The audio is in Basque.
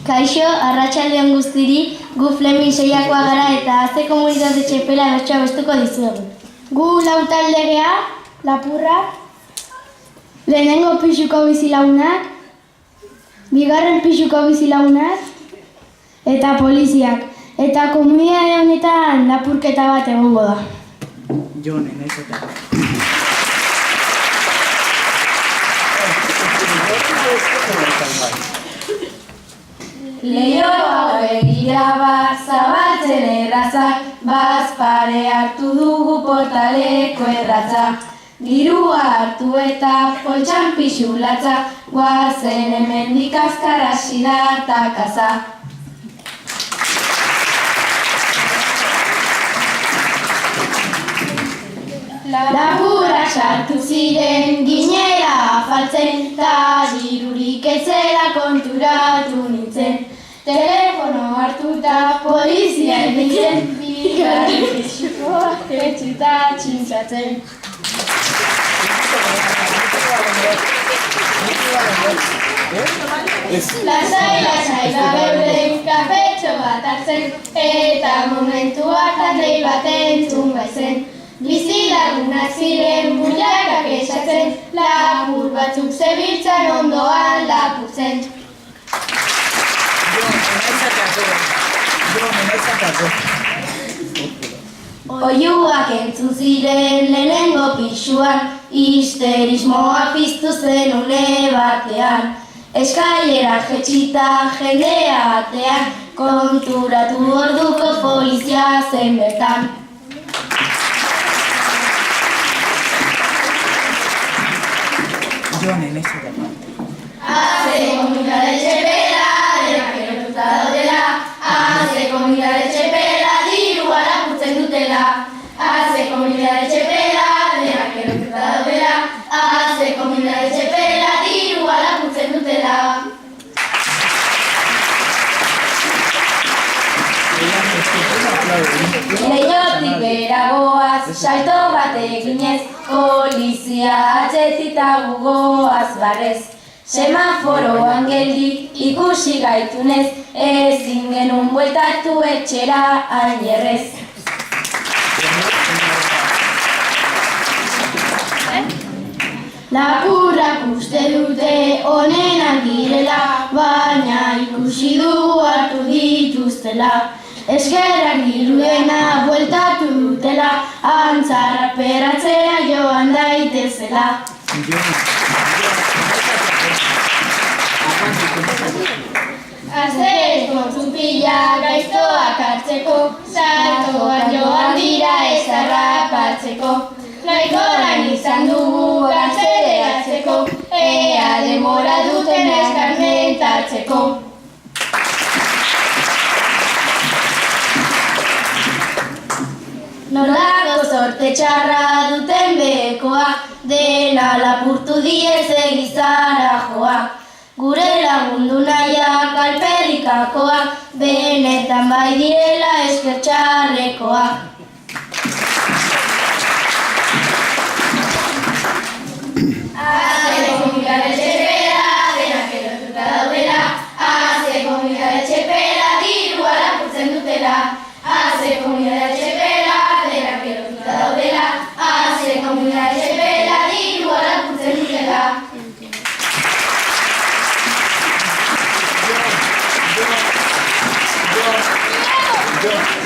Kaixo, arratsaldeon guztiri, gu Flemin seiakoa gara eta azte komunitate txepela bertsoa bestuko dizuegu. Gu lau taldegea, lapurrak, lehenengo pixuko bizilagunak, bigarren pixuko bizilagunak, eta poliziak. Eta komunitate honetan lapurketa bat egongo da. Jone, nahiz eta. Leioa begira zabaltzen errazak, bazpare hartu dugu portaleko erratzak. Dirua hartu eta poltsan pixulatza, guazen hemendik azkar hasi da takaza. Lapurrak sartu ziren ginera afaltzen, ta dirurik ez zela konturatu nintzen. Telefono hartuta polizia egitzen, bigarren pixukoa etxuta txintzatzen. Lasai da beuden kafetxo bat hartzen, eta momentua taldei bat entzun baizen. Bizilagunak ziren buiakak esatzen, lapur batzuk zebiltzan ondoan lapurtzen. Oiuak entzun ziren lehenengo pixuan, histerismoa piztu zen une batean. Eskailera jetxita jendea batean, konturatu orduko polizia zen bertan. Hace comida de txepela, denak erotuta daudela. Hace comida de txepela, dirua lapurtzen dutela. Hace comida de txepela, denak erotuta daudela. Hace comida de txepela, dirua lapurtzen dutela. Leiotik beragoaz, salto bat eginez, polizia atxetita gugoaz barrez. Semaforoan geldi ikusi gaitunez, ezin genuen bueltatu etxera hain errez. Lapurrak uste dute onenak direla, baina ikusi du hartu dituztela. Eskerrak diruena bueltatu dutela, antzarra peratzea joan daitezela. Azterezko txupila gaiztoak hartzeko, saltoan joan dira ez harrapatzeko. Nahikoran izan dugu gartzeleratzeko, ea demora duten eskarmentatzeko. Nolako sorte txarra duten bekoa, dena lapurtu diez egizara joa. Gure lagundu nahiak alperrikakoa, benetan bai direla esker txarrekoa. Hace comida de txepela, denak erotuta daudela. Hace comida de txepela, dirua lapurtzen dutela. Hace comida de txepela, denak erotuta daudela. Hace comida de txepela, dirua lapurtzen dutela. Yo.